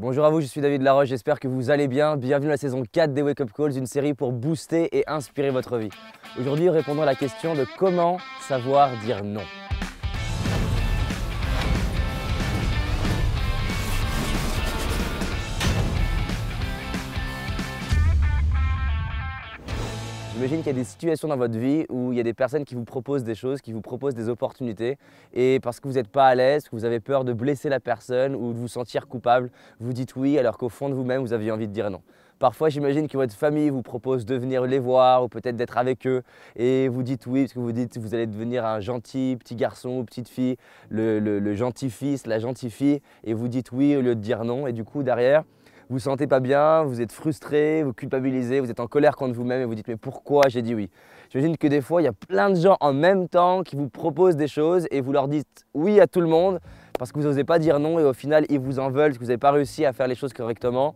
Bonjour à vous, je suis David Laroche, j'espère que vous allez bien. Bienvenue à la saison 4 des Wake Up Calls, une série pour booster et inspirer votre vie. Aujourd'hui, répondons à la question de comment savoir dire non. J'imagine qu'il y a des situations dans votre vie où il y a des personnes qui vous proposent des choses, qui vous proposent des opportunités et parce que vous n'êtes pas à l'aise, que vous avez peur de blesser la personne ou de vous sentir coupable, vous dites oui alors qu'au fond de vous-même, vous aviez envie de dire non. Parfois, j'imagine que votre famille vous propose de venir les voir ou peut-être d'être avec eux et vous dites oui parce que vous dites que vous allez devenir un gentil petit garçon ou petite fille, le gentil fils, la gentille fille et vous dites oui au lieu de dire non et du coup derrière, vous ne vous sentez pas bien, vous êtes frustré, vous culpabilisez, vous êtes en colère contre vous-même et vous dites mais pourquoi j'ai dit oui? J'imagine que des fois, il y a plein de gens en même temps qui vous proposent des choses et vous leur dites oui à tout le monde parce que vous n'osez pas dire non et au final, ils vous en veulent parce que vous n'avez pas réussi à faire les choses correctement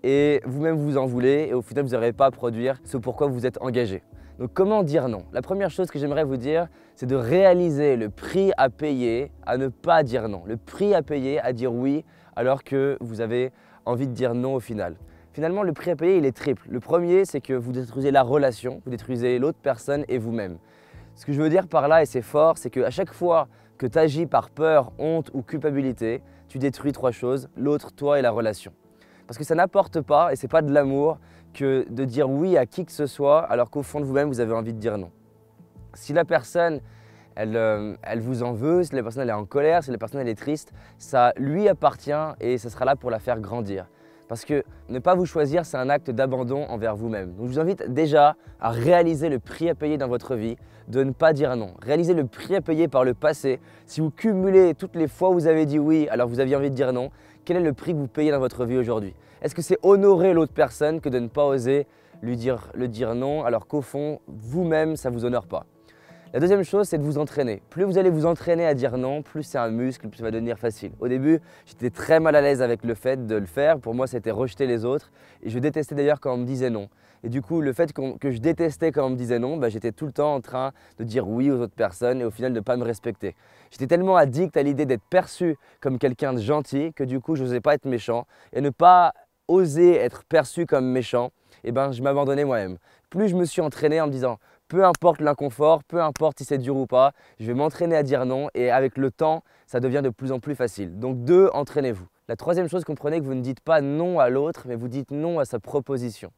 et vous-même vous en voulez et au final, vous n'arrivez pas à produire ce pourquoi vous êtes engagé. Donc comment dire non? La première chose que j'aimerais vous dire, c'est de réaliser le prix à payer à ne pas dire non. Le prix à payer à dire oui alors que vous avez envie de dire non au final. Finalement, le prix à payer, il est triple. Le premier, c'est que vous détruisez la relation, vous détruisez l'autre personne et vous-même. Ce que je veux dire par là, et c'est fort, c'est qu'à chaque fois que tu agis par peur, honte ou culpabilité, tu détruis trois choses, l'autre, toi et la relation. Parce que ça n'apporte pas, et c'est pas de l'amour, que de dire oui à qui que ce soit alors qu'au fond de vous-même, vous avez envie de dire non. Si la personne elle vous en veut, si la personne elle est en colère, si la personne elle est triste, ça lui appartient et ça sera là pour la faire grandir. Parce que ne pas vous choisir, c'est un acte d'abandon envers vous-même. Donc je vous invite déjà à réaliser le prix à payer dans votre vie de ne pas dire non. Réalisez le prix à payer par le passé. Si vous cumulez toutes les fois où vous avez dit oui alors que vous aviez envie de dire non, quel est le prix que vous payez dans votre vie aujourd'hui? Est-ce que c'est honorer l'autre personne que de ne pas oser le dire non alors qu'au fond, vous-même, ça ne vous honore pas? La deuxième chose, c'est de vous entraîner. Plus vous allez vous entraîner à dire non, plus c'est un muscle, plus ça va devenir facile. Au début, j'étais très mal à l'aise avec le fait de le faire. Pour moi, c'était rejeter les autres. Et je détestais d'ailleurs quand on me disait non. Et du coup, le fait que je détestais quand on me disait non, j'étais tout le temps en train de dire oui aux autres personnes et au final de ne pas me respecter. J'étais tellement addict à l'idée d'être perçu comme quelqu'un de gentil que du coup, je n'osais pas être méchant. Et ne pas oser être perçu comme méchant, je m'abandonnais moi-même. Plus je me suis entraîné en me disant peu importe l'inconfort, peu importe si c'est dur ou pas, je vais m'entraîner à dire non et avec le temps, ça devient de plus en plus facile. Donc deux, entraînez-vous. La troisième chose, comprenez que vous ne dites pas non à l'autre, mais vous dites non à sa proposition.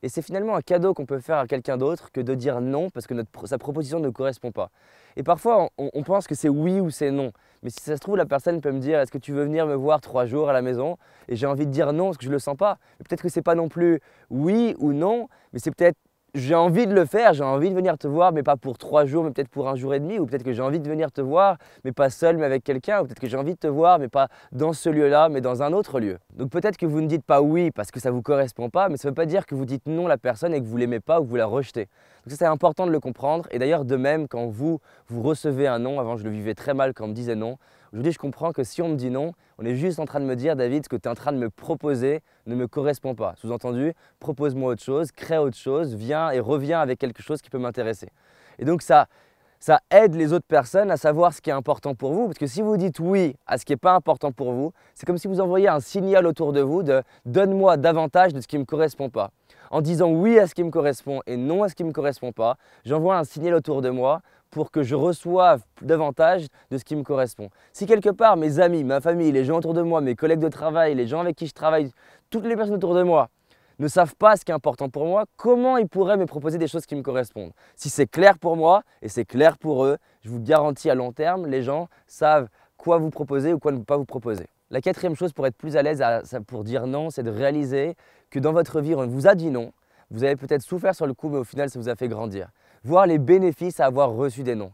Et c'est finalement un cadeau qu'on peut faire à quelqu'un d'autre que de dire non parce que sa proposition ne correspond pas. Et parfois, on pense que c'est oui ou c'est non. Mais si ça se trouve, la personne peut me dire « Est-ce que tu veux venir me voir 3 jours à la maison ?» Et j'ai envie de dire non parce que je ne le sens pas. Peut-être que ce n'est pas non plus oui ou non, mais c'est peut-être j'ai envie de le faire, j'ai envie de venir te voir, mais pas pour 3 jours, mais peut-être pour 1 jour et demi. Ou peut-être que j'ai envie de venir te voir, mais pas seul, mais avec quelqu'un. Ou peut-être que j'ai envie de te voir, mais pas dans ce lieu-là, mais dans un autre lieu. Donc peut-être que vous ne dites pas oui parce que ça ne vous correspond pas, mais ça ne veut pas dire que vous dites non à la personne et que vous ne l'aimez pas ou que vous la rejetez. Donc ça, c'est important de le comprendre. Et d'ailleurs, de même, quand vous recevez un non, avant je le vivais très mal quand on me disait non, aujourd'hui je comprends que si on me dit non, on est juste en train de me dire « David, ce que tu es en train de me proposer ne me correspond pas ». Sous-entendu, propose-moi autre chose, crée autre chose, viens et reviens avec quelque chose qui peut m'intéresser. Et donc ça aide les autres personnes à savoir ce qui est important pour vous. Parce que si vous dites oui à ce qui n'est pas important pour vous, c'est comme si vous envoyiez un signal autour de vous de « donne-moi davantage de ce qui ne me correspond pas ». En disant oui à ce qui me correspond et non à ce qui ne me correspond pas, j'envoie un signal autour de moi pour que je reçoive davantage de ce qui me correspond. Si quelque part mes amis, ma famille, les gens autour de moi, mes collègues de travail, les gens avec qui je travaille, toutes les personnes autour de moi ne savent pas ce qui est important pour moi, comment ils pourraient me proposer des choses qui me correspondent? Si c'est clair pour moi et c'est clair pour eux, je vous garantis à long terme, les gens savent quoi vous proposer ou quoi ne pas vous proposer. La quatrième chose pour être plus à l'aise pour dire non, c'est de réaliser que dans votre vie, on vous a dit non, vous avez peut-être souffert sur le coup, mais au final, ça vous a fait grandir. Voir les bénéfices à avoir reçu des noms.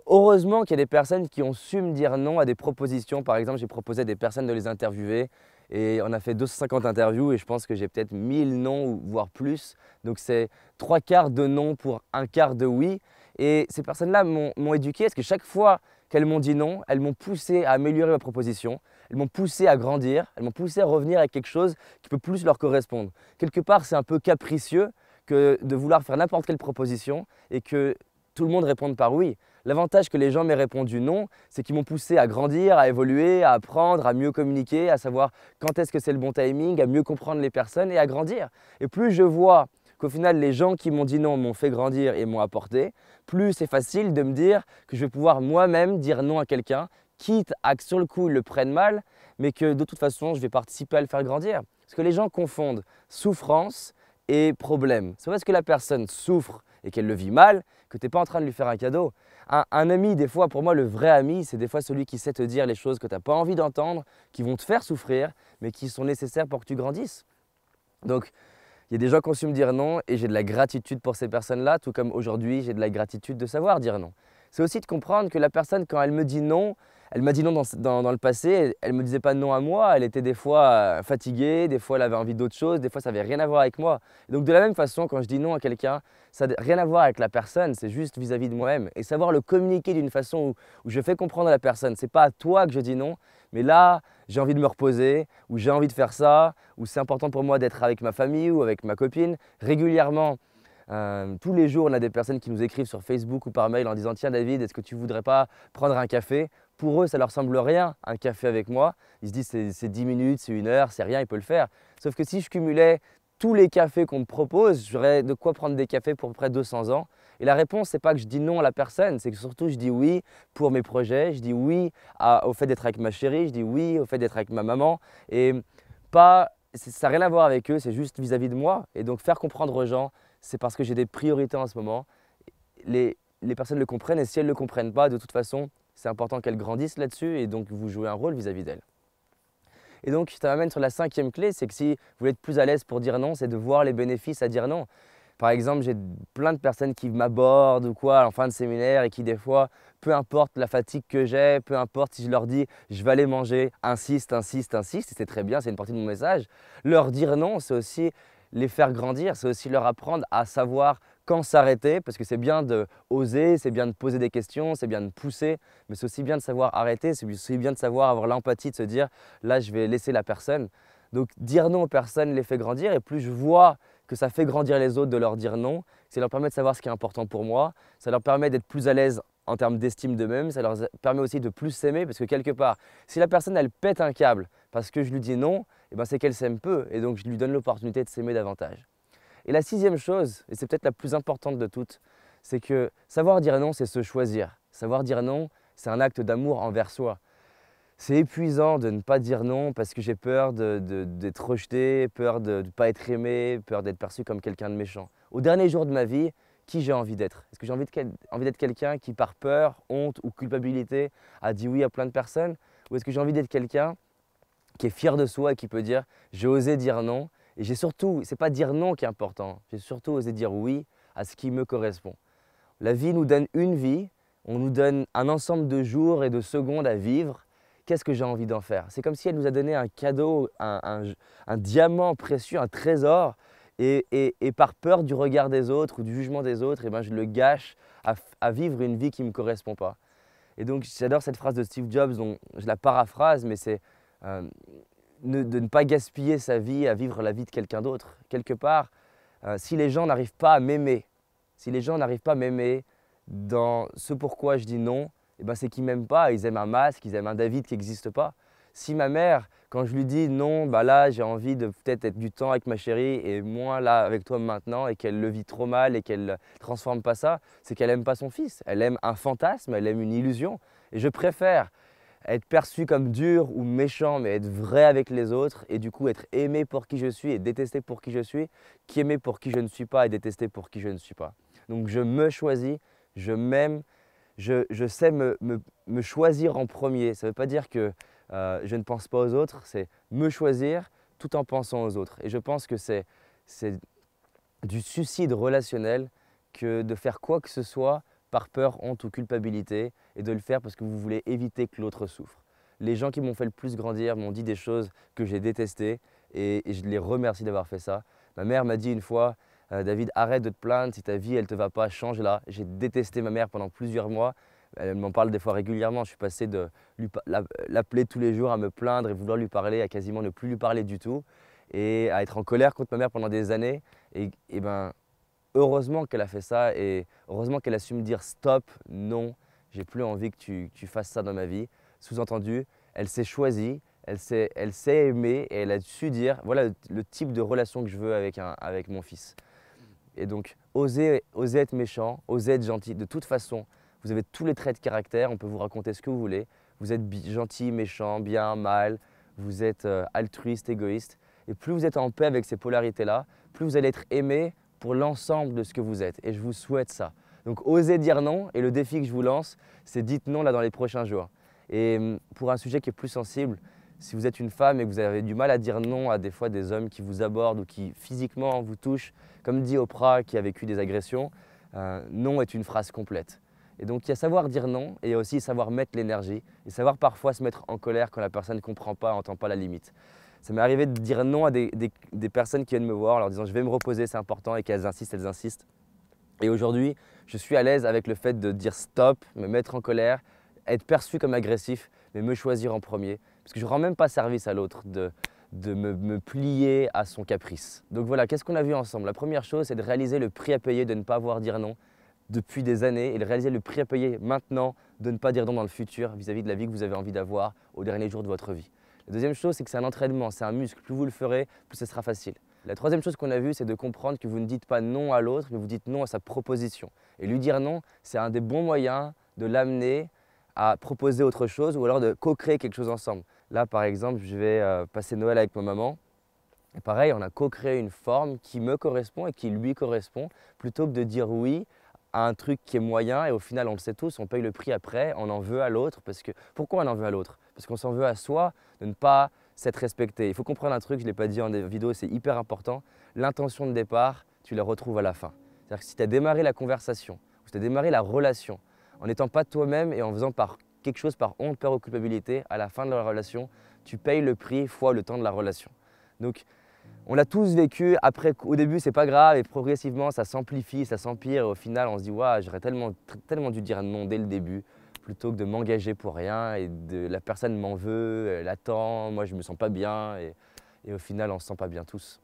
Heureusement qu'il y a des personnes qui ont su me dire non à des propositions. Par exemple, j'ai proposé à des personnes de les interviewer et on a fait 250 interviews et je pense que j'ai peut-être 1000 non, voire plus. Donc c'est 3/4 de non pour 1/4 de oui. Et ces personnes-là m'ont éduqué parce que chaque fois qu'elles m'ont dit non, elles m'ont poussé à améliorer ma proposition, elles m'ont poussé à grandir, elles m'ont poussé à revenir avec quelque chose qui peut plus leur correspondre. Quelque part, c'est un peu capricieux que de vouloir faire n'importe quelle proposition et que tout le monde réponde par oui. L'avantage que les gens m'aient répondu non, c'est qu'ils m'ont poussé à grandir, à évoluer, à apprendre, à mieux communiquer, à savoir quand est-ce que c'est le bon timing, à mieux comprendre les personnes et à grandir. Et plus je vois qu'au final, les gens qui m'ont dit non m'ont fait grandir et m'ont apporté, plus c'est facile de me dire que je vais pouvoir moi-même dire non à quelqu'un, quitte à que sur le coup, ils le prennent mal, mais que de toute façon, je vais participer à le faire grandir. Parce que les gens confondent souffrance et problème. C'est parce que la personne souffre et qu'elle le vit mal que tu n'es pas en train de lui faire un cadeau. Un ami, des fois, pour moi, le vrai ami, c'est des fois celui qui sait te dire les choses que tu n'as pas envie d'entendre, qui vont te faire souffrir, mais qui sont nécessaires pour que tu grandisses. Donc, il y a des gens qui ont su me dire non et j'ai de la gratitude pour ces personnes-là, tout comme aujourd'hui, j'ai de la gratitude de savoir dire non. C'est aussi de comprendre que la personne, quand elle me dit non, elle m'a dit non dans le passé, elle ne me disait pas non à moi, elle était des fois fatiguée, des fois elle avait envie d'autre chose, des fois ça n'avait rien à voir avec moi. Et donc de la même façon, quand je dis non à quelqu'un, ça n'a rien à voir avec la personne, c'est juste vis-à-vis de moi-même. Et savoir le communiquer d'une façon où je fais comprendre à la personne, ce n'est pas à toi que je dis non, mais là, j'ai envie de me reposer, ou j'ai envie de faire ça, ou c'est important pour moi d'être avec ma famille ou avec ma copine régulièrement. Tous les jours, on a des personnes qui nous écrivent sur Facebook ou par mail en disant « Tiens David, est-ce que tu ne voudrais pas prendre un café ?» Pour eux, ça leur semble rien, un café avec moi. Ils se disent c'est 10 minutes, c'est 1 heure, c'est rien, ils peuvent le faire. Sauf que si je cumulais tous les cafés qu'on me propose, j'aurais de quoi prendre des cafés pour près de 200 ans. Et la réponse, c'est pas que je dis non à la personne, c'est que surtout je dis oui pour mes projets, je dis oui au fait d'être avec ma chérie, je dis oui au fait d'être avec ma maman. Et pas, ça n'a rien à voir avec eux, c'est juste vis-à-vis de moi. Et donc faire comprendre aux gens, c'est parce que j'ai des priorités en ce moment. Les personnes le comprennent et si elles ne le comprennent pas, de toute façon, c'est important qu'elles grandissent là-dessus et donc vous jouez un rôle vis-à-vis d'elles. Et donc, ça m'amène sur la 5e clé, c'est que si vous voulez être plus à l'aise pour dire non, c'est de voir les bénéfices à dire non. Par exemple, j'ai plein de personnes qui m'abordent ou quoi en fin de séminaire et qui des fois, peu importe la fatigue que j'ai, peu importe si je leur dis je vais aller manger, insistent, insistent, insistent, et c'est très bien, c'est une partie de mon message. Leur dire non, c'est aussi les faire grandir, c'est aussi leur apprendre à savoir quand s'arrêter, parce que c'est bien de oser, c'est bien de poser des questions, c'est bien de pousser, mais c'est aussi bien de savoir arrêter, c'est aussi bien de savoir avoir l'empathie de se dire là je vais laisser la personne. Donc dire non aux personnes les fait grandir et plus je vois que ça fait grandir les autres de leur dire non, ça leur permet de savoir ce qui est important pour moi, ça leur permet d'être plus à l'aise en termes d'estime d'eux-mêmes, ça leur permet aussi de plus s'aimer parce que quelque part, si la personne elle pète un câble parce que je lui dis non, eh ben, c'est qu'elle s'aime peu et donc je lui donne l'opportunité de s'aimer davantage. Et la 6e chose, et c'est peut-être la plus importante de toutes, c'est que savoir dire non, c'est se choisir. Savoir dire non, c'est un acte d'amour envers soi. C'est épuisant de ne pas dire non parce que j'ai peur d'être rejeté, peur de ne pas être aimé, peur d'être perçu comme quelqu'un de méchant. Au dernier jour de ma vie, qui j'ai envie d'être? Est-ce que j'ai envie d'être quelqu'un qui, par peur, honte ou culpabilité, a dit oui à plein de personnes? Ou est-ce que j'ai envie d'être quelqu'un qui est fier de soi et qui peut dire « j'ai osé dire non » et j'ai surtout, ce n'est pas dire non qui est important, j'ai surtout osé dire oui à ce qui me correspond. La vie nous donne une vie, on nous donne un ensemble de jours et de secondes à vivre. Qu'est-ce que j'ai envie d'en faire? C'est comme si elle nous a donné un cadeau, un diamant précieux, un trésor et par peur du regard des autres ou du jugement des autres, eh ben, je le gâche à vivre une vie qui ne me correspond pas. Et donc j'adore cette phrase de Steve Jobs, dont je la paraphrase, mais c'est euh, de ne pas gaspiller sa vie à vivre la vie de quelqu'un d'autre. Quelque part, si les gens n'arrivent pas à m'aimer, si les gens n'arrivent pas à m'aimer dans ce pourquoi je dis non, eh ben c'est qu'ils ne m'aiment pas, ils aiment un masque, ils aiment un David qui n'existe pas. Si ma mère, quand je lui dis non, bah là j'ai envie de peut-être être du temps avec ma chérie et moins là avec toi maintenant et qu'elle le vit trop mal et qu'elle ne transforme pas ça, c'est qu'elle n'aime pas son fils. Elle aime un fantasme, elle aime une illusion. Et je préfère être perçu comme dur ou méchant, mais être vrai avec les autres et du coup être aimé pour qui je suis et détesté pour qui je suis, qu'aimer pour qui je ne suis pas et détesté pour qui je ne suis pas. Donc je me choisis, je m'aime, je sais me choisir en premier. Ça ne veut pas dire que je ne pense pas aux autres, c'est me choisir tout en pensant aux autres. Et je pense que c'est du suicide relationnel que de faire quoi que ce soit par peur, honte ou culpabilité et de le faire parce que vous voulez éviter que l'autre souffre. Les gens qui m'ont fait le plus grandir m'ont dit des choses que j'ai détestées et je les remercie d'avoir fait ça. Ma mère m'a dit une fois « David, arrête de te plaindre, si ta vie elle ne te va pas, change-la ». J'ai détesté ma mère pendant plusieurs mois. Elle m'en parle des fois régulièrement. Je suis passé de l'appeler tous les jours à me plaindre et vouloir lui parler à quasiment ne plus lui parler du tout et à être en colère contre ma mère pendant des années. Et ben, heureusement qu'elle a fait ça et heureusement qu'elle a su me dire stop, non, j'ai plus envie que tu fasses ça dans ma vie. Sous-entendu, elle s'est choisie, elle s'est aimée et elle a su dire voilà le type de relation que je veux avec mon fils. Et donc, osez être méchant, osez être gentil. De toute façon, vous avez tous les traits de caractère, on peut vous raconter ce que vous voulez. Vous êtes gentil, méchant, bien, mal, vous êtes altruiste, égoïste. Et plus vous êtes en paix avec ces polarités-là, plus vous allez être aimé pour l'ensemble de ce que vous êtes. Et je vous souhaite ça. Donc, osez dire non. Et le défi que je vous lance, c'est dites non là dans les prochains jours. Et pour un sujet qui est plus sensible, si vous êtes une femme et que vous avez du mal à dire non à des fois des hommes qui vous abordent ou qui physiquement vous touchent, comme dit Oprah qui a vécu des agressions, non est une phrase complète. Et donc il y a savoir dire non et il y a aussi savoir mettre l'énergie et savoir parfois se mettre en colère quand la personne ne comprend pas, n'entend pas la limite. Ça m'est arrivé de dire non à des personnes qui viennent me voir en leur disant je vais me reposer, c'est important et qu'elles insistent, elles insistent. Et aujourd'hui, je suis à l'aise avec le fait de dire stop, me mettre en colère, être perçu comme agressif, mais me choisir en premier. Parce que je ne rends même pas service à l'autre de me plier à son caprice. Donc voilà, qu'est-ce qu'on a vu ensemble? La première chose, c'est de réaliser le prix à payer de ne pas avoir dire non depuis des années et de réaliser le prix à payer maintenant de ne pas dire non dans le futur vis-à-vis de la vie que vous avez envie d'avoir au dernier jour de votre vie. La deuxième chose, c'est que c'est un entraînement, c'est un muscle. Plus vous le ferez, plus ce sera facile. La troisième chose qu'on a vue, c'est de comprendre que vous ne dites pas non à l'autre, mais vous dites non à sa proposition. Et lui dire non, c'est un des bons moyens de l'amener à proposer autre chose ou alors de co-créer quelque chose ensemble. Là, par exemple, je vais passer Noël avec ma maman. Et pareil, on a co-créé une forme qui me correspond et qui lui correspond, plutôt que de dire oui à un truc qui est moyen et au final, on le sait tous, on paye le prix après, on en veut à l'autre. Pourquoi on en veut à l'autre? Parce qu'on s'en veut à soi de ne pas s'être respecté. Il faut comprendre un truc, je ne l'ai pas dit en vidéo, c'est hyper important. L'intention de départ, tu la retrouves à la fin. C'est-à-dire que si tu as démarré la conversation, ou si tu as démarré la relation, en n'étant pas toi-même et en faisant quelque chose par honte, peur ou culpabilité, à la fin de la relation, tu payes le prix fois le temps de la relation. Donc, on l'a tous vécu. Après, au début, c'est pas grave et progressivement, ça s'amplifie, ça s'empire. Et au final, on se dit, waouh, j'aurais tellement dû dire non dès le début plutôt que de m'engager pour rien et la personne m'en veut, elle attend, moi je me sens pas bien et au final, on se sent pas bien tous.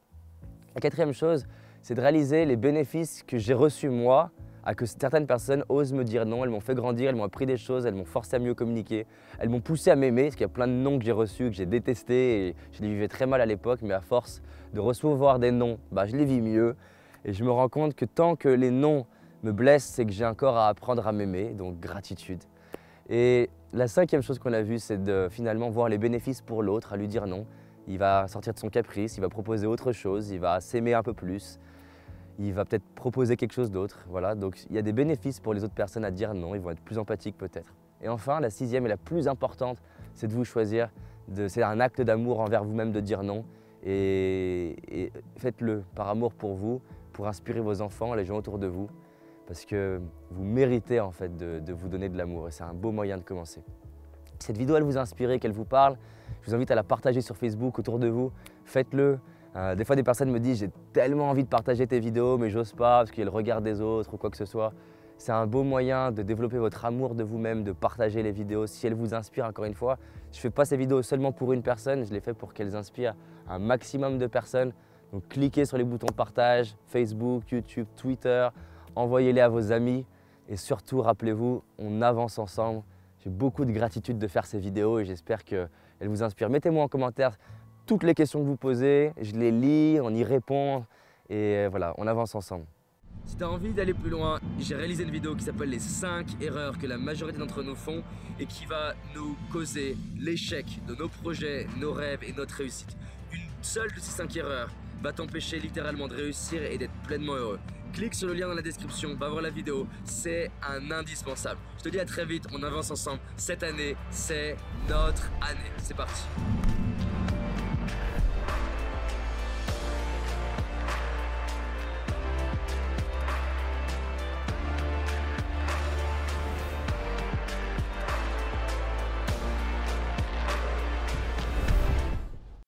La quatrième chose, c'est de réaliser les bénéfices que j'ai reçus moi à que certaines personnes osent me dire non, elles m'ont fait grandir, elles m'ont appris des choses, elles m'ont forcé à mieux communiquer, elles m'ont poussé à m'aimer, parce qu'il y a plein de noms que j'ai reçus, que j'ai détestés et je les vivais très mal à l'époque, mais à force de recevoir des noms, je les vis mieux et je me rends compte que tant que les noms me blessent, c'est que j'ai encore à apprendre à m'aimer, donc gratitude. Et la cinquième chose qu'on a vue, c'est de finalement voir les bénéfices pour l'autre, à lui dire non. Il va sortir de son caprice, il va proposer autre chose, il va s'aimer un peu plus. Il va peut-être proposer quelque chose d'autre. Voilà. Donc il y a des bénéfices pour les autres personnes à dire non, ils vont être plus empathiques peut-être. Et enfin, la sixième et la plus importante, c'est de vous choisir. C'est un acte d'amour envers vous-même de dire non. Et faites-le par amour pour vous, pour inspirer vos enfants, les gens autour de vous. Parce que vous méritez en fait de vous donner de l'amour et c'est un beau moyen de commencer. Si cette vidéo elle vous a inspiré, qu'elle vous parle, je vous invite à la partager sur Facebook autour de vous. Faites-le. Des fois, des personnes me disent « j'ai tellement envie de partager tes vidéos, mais j'ose pas parce qu'il y a le regard des autres ou quoi que ce soit ». C'est un beau moyen de développer votre amour de vous-même, de partager les vidéos. Si elles vous inspirent, encore une fois, je ne fais pas ces vidéos seulement pour une personne, je les fais pour qu'elles inspirent un maximum de personnes. Donc cliquez sur les boutons partage, Facebook, YouTube, Twitter, envoyez-les à vos amis et surtout, rappelez-vous, on avance ensemble. J'ai beaucoup de gratitude de faire ces vidéos et j'espère qu'elles vous inspirent. Mettez-moi en commentaire toutes les questions que vous posez, je les lis, on y répond et voilà, on avance ensemble. Si tu as envie d'aller plus loin, j'ai réalisé une vidéo qui s'appelle les 5 erreurs que la majorité d'entre nous font et qui va nous causer l'échec de nos projets, nos rêves et notre réussite. Une seule de ces 5 erreurs va t'empêcher littéralement de réussir et d'être pleinement heureux. Clique sur le lien dans la description, va voir la vidéo, c'est un indispensable. Je te dis à très vite, on avance ensemble. Cette année, c'est notre année. C'est parti.